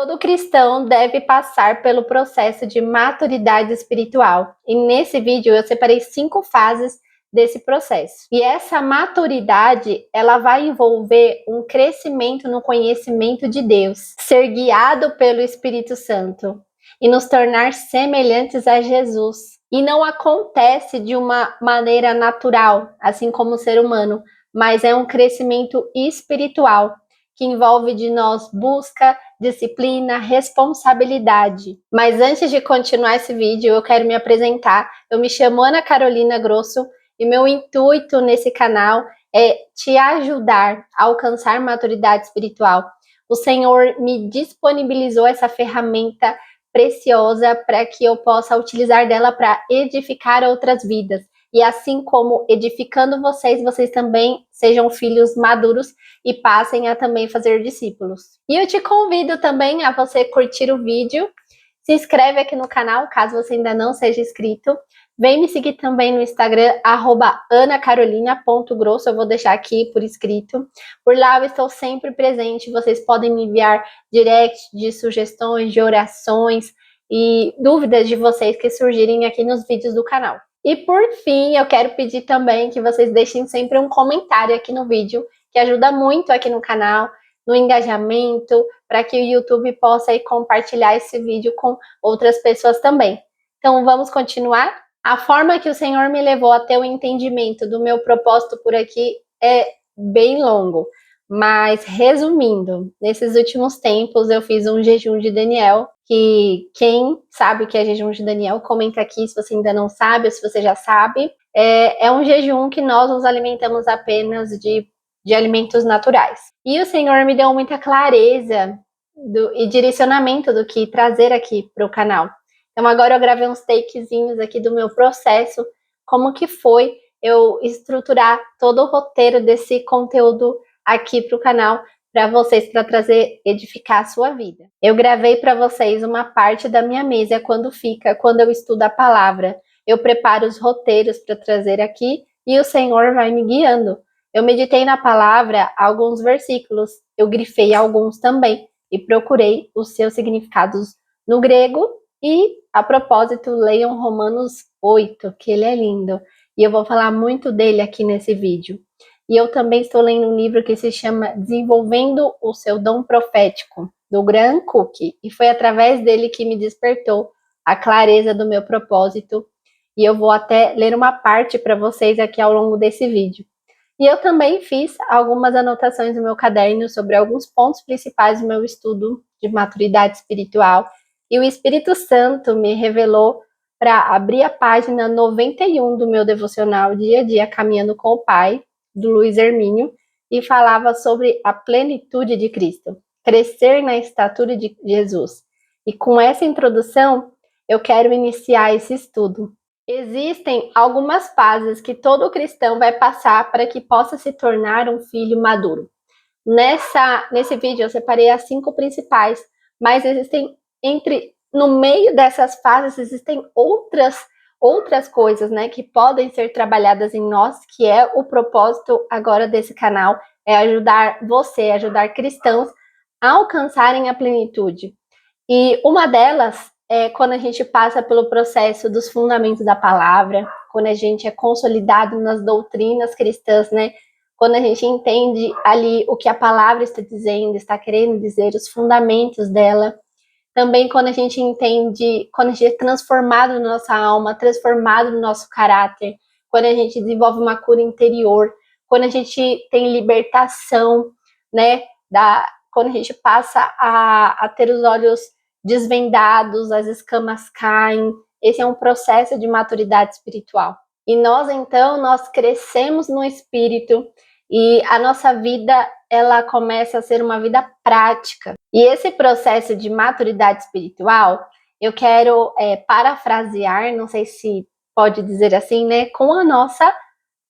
Todo cristão deve passar pelo processo de maturidade espiritual. E nesse vídeo eu separei 5 fases desse processo. E essa maturidade, ela vai envolver um crescimento no conhecimento de Deus, ser guiado pelo Espírito Santo e nos tornar semelhantes a Jesus. E não acontece de uma maneira natural, assim como o ser humano, mas é um crescimento espiritual que envolve de nós busca, disciplina, responsabilidade. Mas antes de continuar esse vídeo, eu quero me apresentar. Eu me chamo Ana Carolina Grosso e meu intuito nesse canal é te ajudar a alcançar maturidade espiritual. O Senhor me disponibilizou essa ferramenta preciosa para que eu possa utilizar dela para edificar outras vidas. E assim como edificando vocês, vocês também sejam filhos maduros e passem a também fazer discípulos. E eu te convido também a você curtir o vídeo, se inscreve aqui no canal, caso você ainda não seja inscrito. Vem me seguir também no Instagram, @anacarolina.grosso, eu vou deixar aqui por escrito. Por lá eu estou sempre presente, vocês podem me enviar direct de sugestões, de orações e dúvidas de vocês que surgirem aqui nos vídeos do canal. E por fim, eu quero pedir também que vocês deixem sempre um comentário aqui no vídeo, que ajuda muito aqui no canal, no engajamento, para que o YouTube possa aí compartilhar esse vídeo com outras pessoas também. Então vamos continuar? A forma que o Senhor me levou a ter o entendimento do meu propósito por aqui é bem longo, mas resumindo, nesses últimos tempos eu fiz um jejum de Daniel, que quem sabe o que é jejum de Daniel, comenta aqui se você ainda não sabe ou se você já sabe. É um jejum que nós nos alimentamos apenas de alimentos naturais. E o Senhor me deu muita clareza e direcionamento do que trazer aqui para o canal. Então agora eu gravei uns takezinhos aqui do meu processo, como que foi eu estruturar todo o roteiro desse conteúdo aqui para o canal, para vocês, para trazer, edificar a sua vida. Eu gravei para vocês uma parte da minha mesa quando eu estudo a palavra. Eu preparo os roteiros para trazer aqui e o Senhor vai me guiando. Eu meditei na palavra alguns versículos, eu grifei alguns também e procurei os seus significados no grego. E, a propósito, leiam Romanos 8, que ele é lindo. E eu vou falar muito dele aqui nesse vídeo. E eu também estou lendo um livro que se chama Desenvolvendo o Seu Dom Profético, do Graham Cook. E foi através dele que me despertou a clareza do meu propósito. E eu vou até ler uma parte para vocês aqui ao longo desse vídeo. E eu também fiz algumas anotações no meu caderno sobre alguns pontos principais do meu estudo de maturidade espiritual. E o Espírito Santo me revelou para abrir a página 91 do meu devocional Dia a Dia Caminhando com o Pai, do Luiz Hermínio, e falava sobre a plenitude de Cristo, crescer na estatura de Jesus. E com essa introdução, eu quero iniciar esse estudo. Existem algumas fases que todo cristão vai passar para que possa se tornar um filho maduro. Nesse vídeo eu separei as 5 principais, mas existem no meio dessas fases existem outras coisas, né, que podem ser trabalhadas em nós, que é o propósito agora desse canal, é ajudar cristãos a alcançarem a plenitude. E uma delas é quando a gente passa pelo processo dos fundamentos da palavra, quando a gente é consolidado nas doutrinas cristãs, né, quando a gente entende ali o que a palavra está dizendo, está querendo dizer, os fundamentos dela. Também quando a gente entende, quando a gente é transformado na nossa alma, transformado no nosso caráter, quando a gente desenvolve uma cura interior, quando a gente tem libertação, né, quando a gente passa a ter os olhos desvendados, as escamas caem. Esse é um processo de maturidade espiritual. E nós, então, nós crescemos no Espírito e a nossa vida, ela começa a ser uma vida prática. E esse processo de maturidade espiritual, eu quero parafrasear, não sei se pode dizer assim, né, com a nossa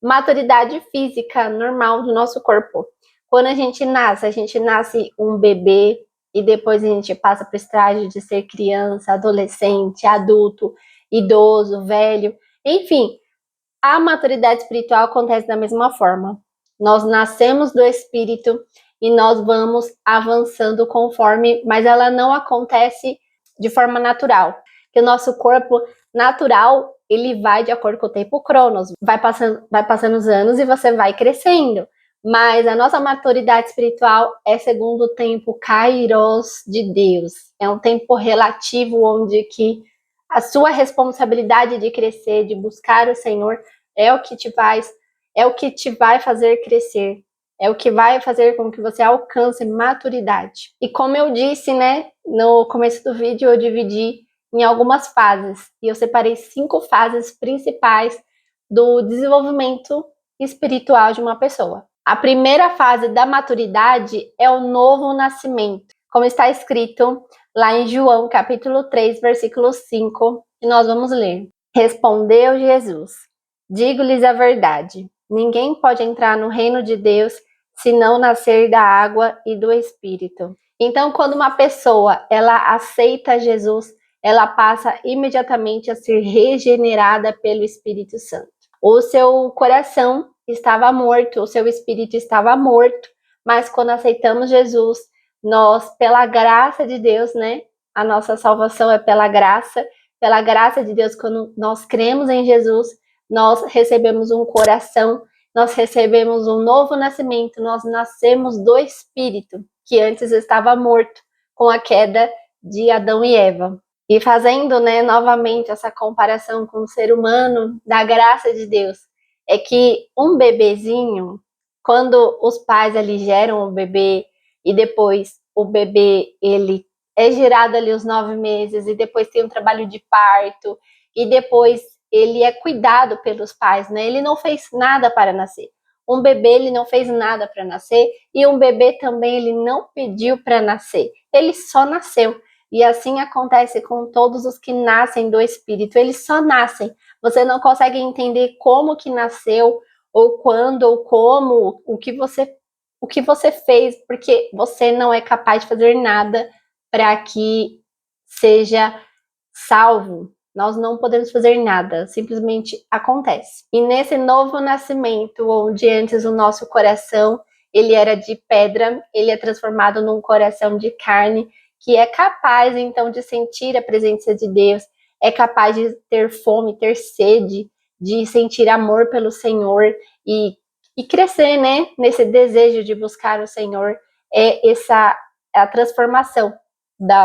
maturidade física normal do nosso corpo. Quando a gente nasce um bebê e depois a gente passa para o estágio de ser criança, adolescente, adulto, idoso, velho, enfim, a maturidade espiritual acontece da mesma forma. Nós nascemos do Espírito e nós vamos avançando conforme, mas ela não acontece de forma natural. Que o nosso corpo natural, ele vai de acordo com o tempo Cronos, vai passando os anos e você vai crescendo. Mas a nossa maturidade espiritual é segundo o tempo Kairos de Deus. É um tempo relativo onde que a sua responsabilidade de crescer, de buscar o Senhor, é o que te vai fazer crescer. É o que vai fazer com que você alcance maturidade. E como eu disse, né, no começo do vídeo, eu dividi em algumas fases. E eu separei 5 fases principais do desenvolvimento espiritual de uma pessoa. A primeira fase da maturidade é o novo nascimento, como está escrito lá em João, capítulo 3, versículo 5, e nós vamos ler. Respondeu Jesus: digo-lhes a verdade, ninguém pode entrar no reino de Deus se não nascer da água e do Espírito. Então, quando uma pessoa ela aceita Jesus, ela passa imediatamente a ser regenerada pelo Espírito Santo. O seu coração estava morto, o seu espírito estava morto, mas quando aceitamos Jesus, nós, pela graça de Deus, né? A nossa salvação é pela graça de Deus, quando nós cremos em Jesus, nós recebemos um coração, nós recebemos um novo nascimento, nós nascemos do Espírito, que antes estava morto com a queda de Adão e Eva. E fazendo, né, novamente essa comparação com o ser humano, da graça de Deus, é que um bebezinho, quando os pais ali geram o bebê e depois o bebê ele é gerado ali os 9 meses e depois tem um trabalho de parto e depois ele é cuidado pelos pais, né? Ele não fez nada para nascer. Um bebê ele não fez nada para nascer e um bebê também ele não pediu para nascer. Ele só nasceu. E assim acontece com todos os que nascem do Espírito. Eles só nascem. Você não consegue entender como que nasceu, ou quando, ou como, o que você fez, porque você não é capaz de fazer nada para que seja salvo. Nós não podemos fazer nada, simplesmente acontece. E nesse novo nascimento, onde antes o nosso coração ele era de pedra, ele é transformado num coração de carne, que é capaz então de sentir a presença de Deus, é capaz de ter fome, ter sede, de sentir amor pelo Senhor e crescer, né, nesse desejo de buscar o Senhor. É a transformação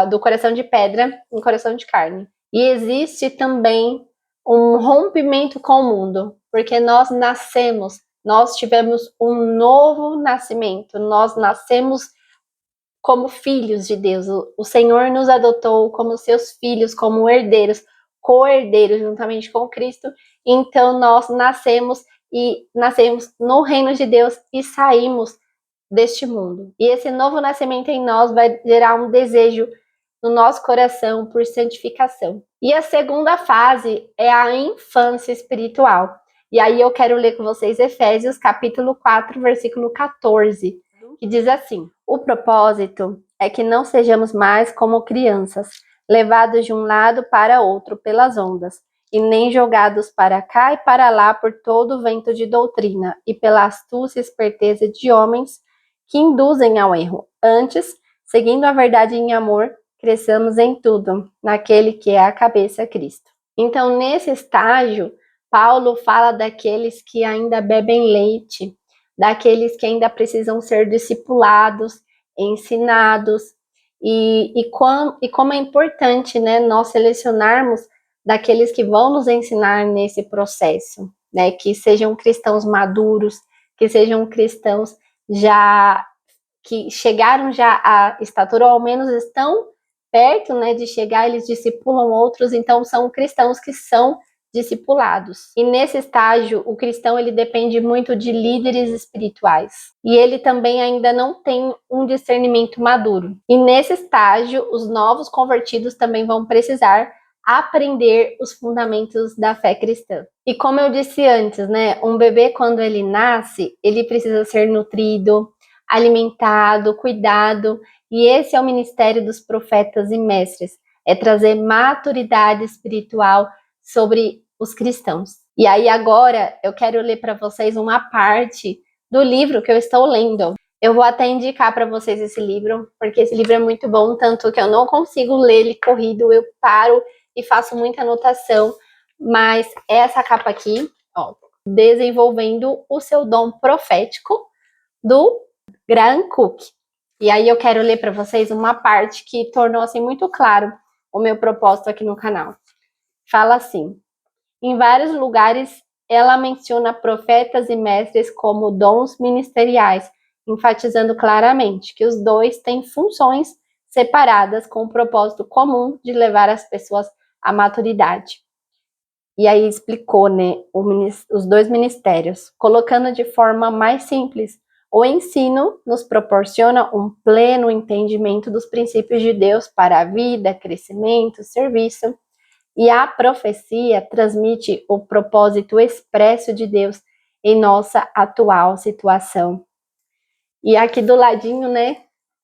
do coração de pedra em coração de carne. E existe também um rompimento com o mundo, porque nós tivemos um novo nascimento, nós nascemos como filhos de Deus. O Senhor nos adotou como seus filhos, como herdeiros, co-herdeiros juntamente com Cristo. Então nós nascemos no reino de Deus e saímos deste mundo. E esse novo nascimento em nós vai gerar um desejo no nosso coração por santificação. E a segunda fase é a infância espiritual. E aí eu quero ler com vocês Efésios capítulo 4, versículo 14, que diz assim: o propósito é que não sejamos mais como crianças, levados de um lado para outro pelas ondas, e nem jogados para cá e para lá por todo o vento de doutrina e pela astúcia e esperteza de homens que induzem ao erro. Antes, seguindo a verdade em amor, cresçamos em tudo, naquele que é a cabeça, Cristo. Então, nesse estágio, Paulo fala daqueles que ainda bebem leite, daqueles que ainda precisam ser discipulados, ensinados, e como é importante, né, nós selecionarmos daqueles que vão nos ensinar nesse processo, né, que sejam cristãos maduros, que sejam cristãos que chegaram já à estatura, ou ao menos estão perto, né, de chegar, eles discipulam outros, então são cristãos que são discipulados. E nesse estágio, o cristão ele depende muito de líderes espirituais. E ele também ainda não tem um discernimento maduro. E nesse estágio, os novos convertidos também vão precisar aprender os fundamentos da fé cristã. E como eu disse antes, né, um bebê quando ele nasce, ele precisa ser nutrido, alimentado, cuidado, e esse é o ministério dos profetas e mestres, é trazer maturidade espiritual sobre os cristãos. E aí agora eu quero ler para vocês uma parte do livro que eu estou lendo. Eu vou até indicar para vocês esse livro, porque esse livro é muito bom, tanto que eu não consigo ler ele corrido, eu paro e faço muita anotação, mas essa capa aqui, ó, Desenvolvendo o Seu Dom Profético, do Graham Cook. E aí eu quero ler para vocês uma parte que tornou assim muito claro o meu propósito aqui no canal. Fala assim: em vários lugares ela menciona profetas e mestres como dons ministeriais, enfatizando claramente que os dois têm funções separadas com o propósito comum de levar as pessoas à maturidade. E aí explicou, né, os dois ministérios, colocando de forma mais simples. O ensino nos proporciona um pleno entendimento dos princípios de Deus para a vida, crescimento, serviço. E a profecia transmite o propósito expresso de Deus em nossa atual situação. E aqui do ladinho, né,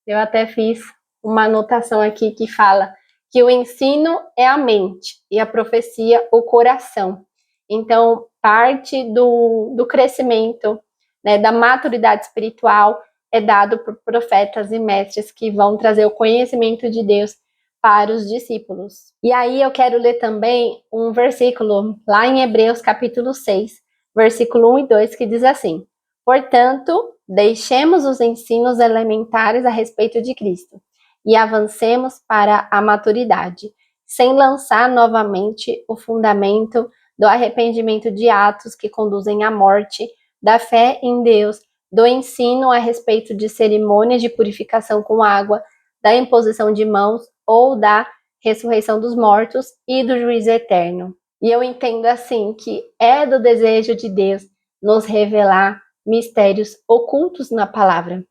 eu até fiz uma anotação aqui que fala que o ensino é a mente e a profecia o coração. Então, parte do crescimento, né, da maturidade espiritual é dado por profetas e mestres que vão trazer o conhecimento de Deus para os discípulos. E aí eu quero ler também um versículo lá em Hebreus capítulo 6, versículo 1 e 2, que diz assim: portanto, deixemos os ensinos elementares a respeito de Cristo e avancemos para a maturidade, sem lançar novamente o fundamento do arrependimento de atos que conduzem à morte, da fé em Deus, do ensino a respeito de cerimônias de purificação com água, da imposição de mãos ou da ressurreição dos mortos e do juízo eterno. E eu entendo assim que é do desejo de Deus nos revelar mistérios ocultos na palavra.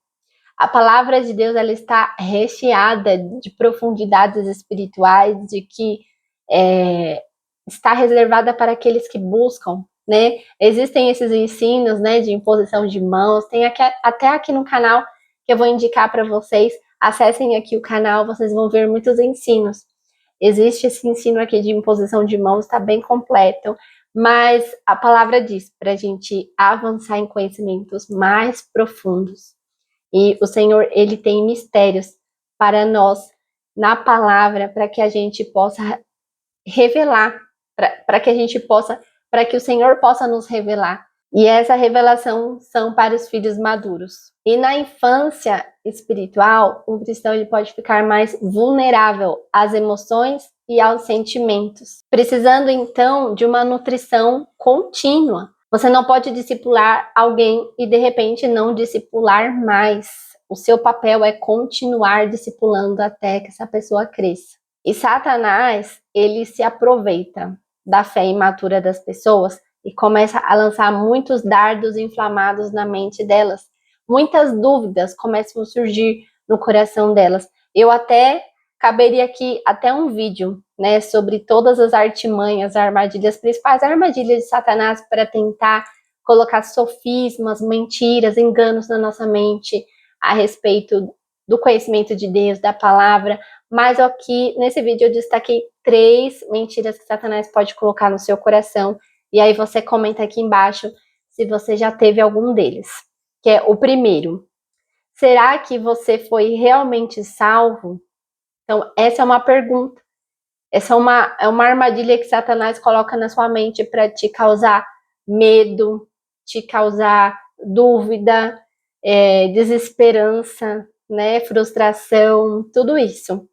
A palavra de Deus ela está recheada de profundidades espirituais, de que está reservada para aqueles que buscam, né? Existem esses ensinos, né, de imposição de mãos. Tem aqui, até aqui no canal que eu vou indicar para vocês. Acessem aqui o canal, vocês vão ver muitos ensinos. Existe esse ensino aqui de imposição de mãos, está bem completo. Mas a palavra diz para a gente avançar em conhecimentos mais profundos. E o Senhor, ele tem mistérios para nós na palavra, para que a gente possa revelar, para que a gente possa, para que o Senhor possa nos revelar. E essa revelação são para os filhos maduros. E na infância espiritual, o cristão ele pode ficar mais vulnerável às emoções e aos sentimentos, precisando então de uma nutrição contínua. Você não pode discipular alguém e de repente não discipular mais. O seu papel é continuar discipulando até que essa pessoa cresça. E Satanás, ele se aproveita da fé imatura das pessoas e começa a lançar muitos dardos inflamados na mente delas. Muitas dúvidas começam a surgir no coração delas. Eu até caberia aqui até um vídeo, né, sobre todas as artimanhas, armadilhas, principais armadilhas de Satanás para tentar colocar sofismas, mentiras, enganos na nossa mente a respeito do conhecimento de Deus, da palavra. Mas aqui nesse vídeo eu destaquei 3 mentiras que Satanás pode colocar no seu coração. E aí você comenta aqui embaixo se você já teve algum deles. Que é o primeiro: será que você foi realmente salvo? Então, essa é uma pergunta. Essa é uma armadilha que Satanás coloca na sua mente para te causar medo, te causar dúvida, desesperança, né, frustração, tudo isso.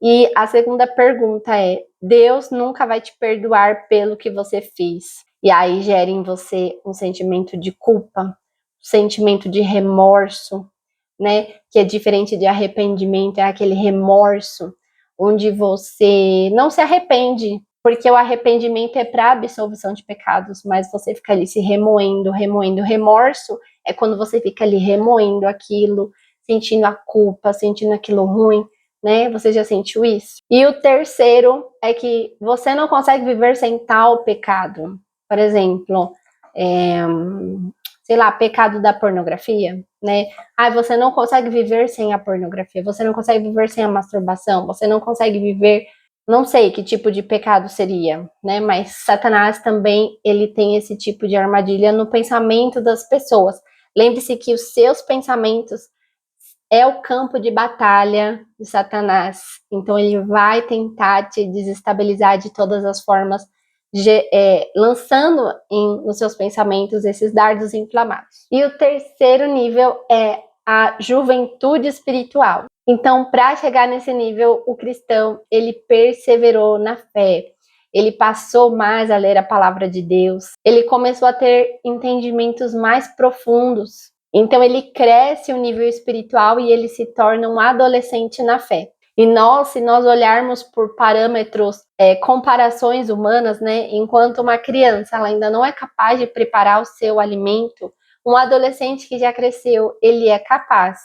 E a segunda pergunta é: Deus nunca vai te perdoar pelo que você fez. E aí gera em você um sentimento de culpa, um sentimento de remorso, né? Que é diferente de arrependimento, é aquele remorso onde você não se arrepende, porque o arrependimento é para absolvição de pecados, mas você fica ali se remoendo, remoendo. Remorso é quando você fica ali remoendo aquilo, sentindo a culpa, sentindo aquilo ruim, né? Você já sentiu isso? E o terceiro é que você não consegue viver sem tal pecado. Por exemplo, sei lá, pecado da pornografia, né? Ah, você não consegue viver sem a pornografia, você não consegue viver sem a masturbação, você não consegue viver, não sei que tipo de pecado seria, né? Mas Satanás também, ele tem esse tipo de armadilha no pensamento das pessoas, Lembre-se que os seus pensamentos é o campo de batalha de Satanás. Então ele vai tentar te desestabilizar de todas as formas, lançando nos seus pensamentos esses dardos inflamados. E o terceiro nível é a juventude espiritual. Então, para chegar nesse nível, o cristão, ele perseverou na fé, ele passou mais a ler a palavra de Deus, ele começou a ter entendimentos mais profundos. Então, ele cresce o nível espiritual e ele se torna um adolescente na fé. E se nós olharmos por parâmetros, comparações humanas, né, enquanto uma criança ela ainda não é capaz de preparar o seu alimento, um adolescente que já cresceu, ele é capaz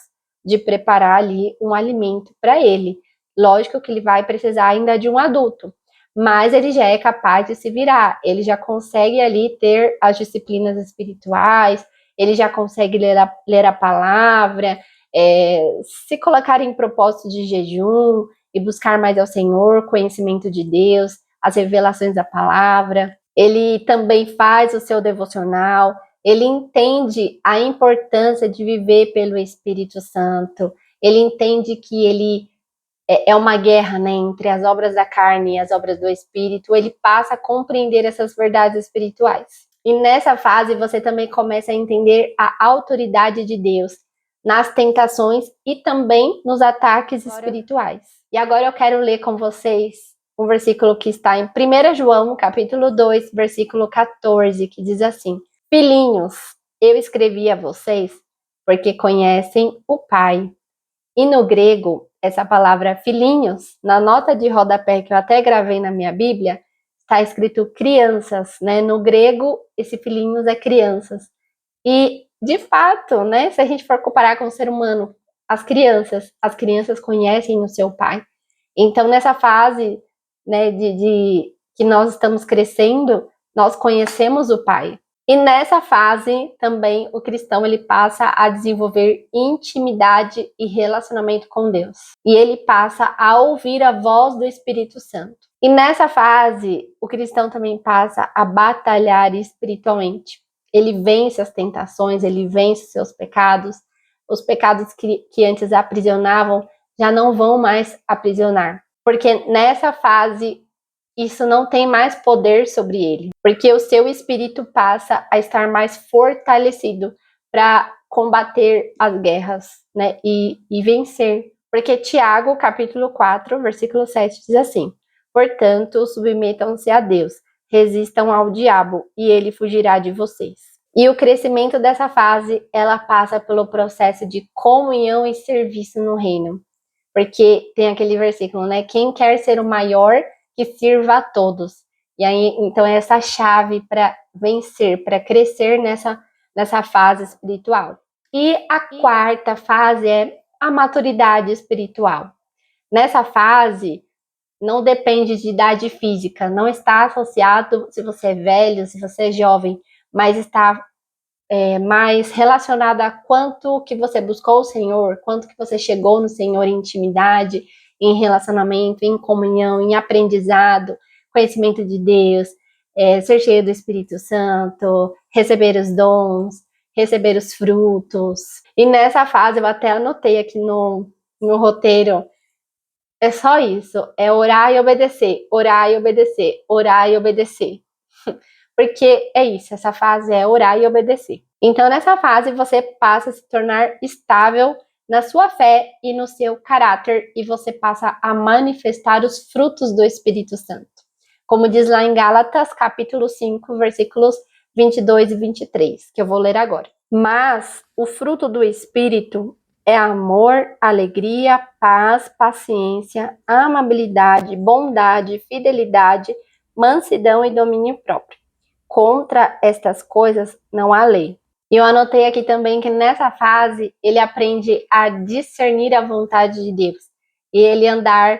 de preparar ali um alimento para ele. Lógico que ele vai precisar ainda de um adulto, mas ele já é capaz de se virar, ele já consegue ali ter as disciplinas espirituais, ele já consegue ler a palavra, se colocar em propósito de jejum e buscar mais ao Senhor, conhecimento de Deus, as revelações da palavra. Ele também faz o seu devocional, ele entende a importância de viver pelo Espírito Santo, ele entende que ele é uma guerra, né, entre as obras da carne e as obras do Espírito, ele passa a compreender essas verdades espirituais. E nessa fase você também começa a entender a autoridade de Deus nas tentações e também nos ataques espirituais. E agora eu quero ler com vocês um versículo que está em 1 João, capítulo 2, versículo 14, que diz assim: Filhinhos, eu escrevi a vocês porque conhecem o Pai. E no grego, essa palavra filhinhos, na nota de rodapé que eu até gravei na minha Bíblia, está escrito crianças, né? No grego, esse filhinhos é crianças. E, de fato, né, se a gente for comparar com o ser humano, as crianças conhecem o seu pai. Então, nessa fase, né, de que nós estamos crescendo, nós conhecemos o pai. E nessa fase também o cristão ele passa a desenvolver intimidade e relacionamento com Deus. E ele passa a ouvir a voz do Espírito Santo. E nessa fase o cristão também passa a batalhar espiritualmente. Ele vence as tentações, ele vence seus pecados. Os pecados que antes aprisionavam já não vão mais aprisionar. Porque nessa fase isso não tem mais poder sobre ele, porque o seu espírito passa a estar mais fortalecido para combater as guerras, né, e vencer. Porque Tiago, capítulo 4, versículo 7 diz assim: Portanto, submetam-se a Deus, resistam ao diabo e ele fugirá de vocês. E o crescimento dessa fase, ela passa pelo processo de comunhão e serviço no reino. Porque tem aquele versículo, né, quem quer ser o maior, que sirva a todos. E aí, então, é essa chave para vencer, para crescer nessa fase espiritual. E a quarta fase é a maturidade espiritual. Nessa fase, não depende de idade física, não está associado se você é velho, se você é jovem, mas está mais relacionado a quanto que você buscou o Senhor, quanto que você chegou no Senhor em intimidade, em relacionamento, em comunhão, em aprendizado, conhecimento de Deus, ser cheio do Espírito Santo, receber os dons, receber os frutos. E nessa fase, eu até anotei aqui no roteiro, é só isso, é orar e obedecer, orar e obedecer, orar e obedecer. Porque é isso, essa fase é orar e obedecer. Então, nessa fase, você passa a se tornar estável na sua fé e no seu caráter, e você passa a manifestar os frutos do Espírito Santo. Como diz lá em Gálatas, capítulo 5, versículos 22 e 23, que eu vou ler agora. Mas o fruto do Espírito é amor, alegria, paz, paciência, amabilidade, bondade, fidelidade, mansidão e domínio próprio. Contra estas coisas não há lei. E eu anotei aqui também que nessa fase ele aprende a discernir a vontade de Deus e ele andar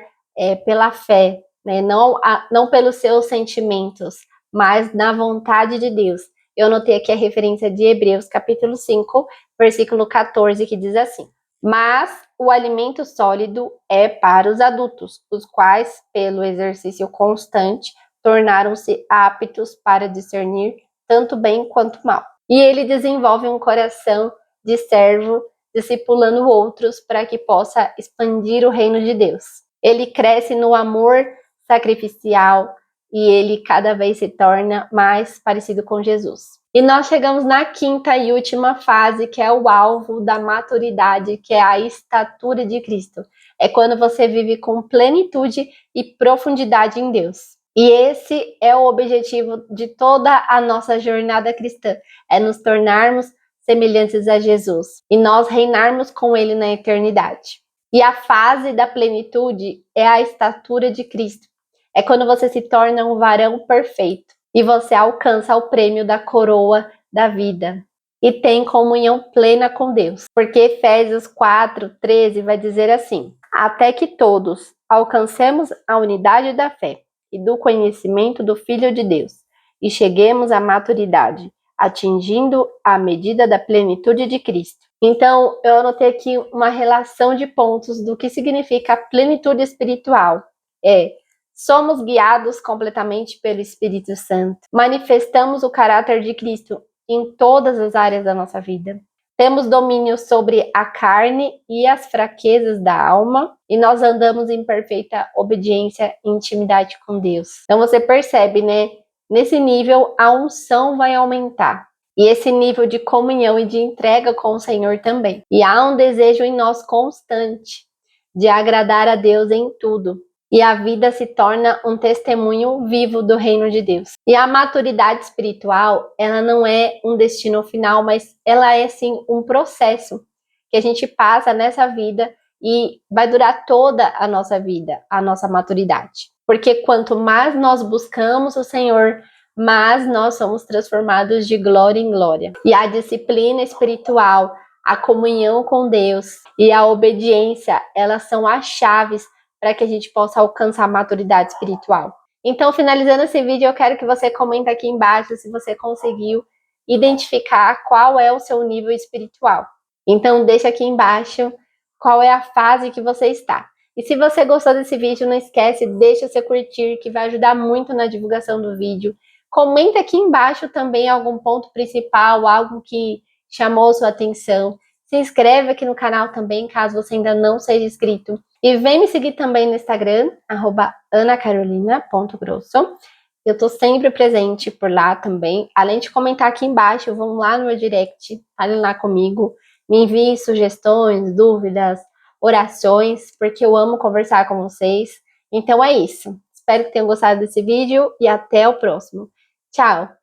pela fé, né? Não pelos seus sentimentos, mas na vontade de Deus. Eu anotei aqui a referência de Hebreus, capítulo 5, versículo 14, que diz assim: Mas o alimento sólido é para os adultos, os quais, pelo exercício constante, tornaram-se aptos para discernir tanto bem quanto mal. E ele desenvolve um coração de servo, discipulando outros para que possa expandir o reino de Deus. Ele cresce no amor sacrificial e ele cada vez se torna mais parecido com Jesus. E nós chegamos na quinta e última fase, que é o alvo da maturidade, que é a estatura de Cristo. É quando você vive com plenitude e profundidade em Deus. E esse é o objetivo de toda a nossa jornada cristã, é nos tornarmos semelhantes a Jesus e nós reinarmos com Ele na eternidade. E a fase da plenitude é a estatura de Cristo. É quando você se torna um varão perfeito e você alcança o prêmio da coroa da vida e tem comunhão plena com Deus. Porque Efésios 4:13 vai dizer assim: até que todos alcancemos a unidade da fé e do conhecimento do Filho de Deus e cheguemos à maturidade, atingindo a medida da plenitude de Cristo. Então, eu anotei aqui uma relação de pontos do que significa a plenitude espiritual. Somos guiados completamente pelo Espírito Santo. Manifestamos o caráter de Cristo em todas as áreas da nossa vida. Temos domínio sobre a carne e as fraquezas da alma e nós andamos em perfeita obediência e intimidade com Deus. Então você percebe, né? Nesse nível, a unção vai aumentar. E esse nível de comunhão e de entrega com o Senhor também. E há um desejo em nós constante de agradar a Deus em tudo. E a vida se torna um testemunho vivo do reino de Deus. E a maturidade espiritual, ela não é um destino final, mas ela é sim um processo que a gente passa nessa vida e vai durar toda a nossa vida, a nossa maturidade. Porque quanto mais nós buscamos o Senhor, mais nós somos transformados de glória em glória. E a disciplina espiritual, a comunhão com Deus e a obediência, elas são as chaves para que a gente possa alcançar a maturidade espiritual. Então, finalizando esse vídeo, eu quero que você comente aqui embaixo se você conseguiu identificar qual é o seu nível espiritual. Então, deixa aqui embaixo qual é a fase que você está. E se você gostou desse vídeo, não esquece, deixa seu curtir, que vai ajudar muito na divulgação do vídeo. Comenta aqui embaixo também algum ponto principal, algo que chamou sua atenção. Se inscreve aqui no canal também, caso você ainda não seja inscrito. E vem me seguir também no Instagram, @anacarolina.grosso. Eu tô sempre presente por lá também. Além de comentar aqui embaixo, vão lá no meu direct, falem lá comigo. Me enviem sugestões, dúvidas, orações, porque eu amo conversar com vocês. Então é isso. Espero que tenham gostado desse vídeo e até o próximo. Tchau!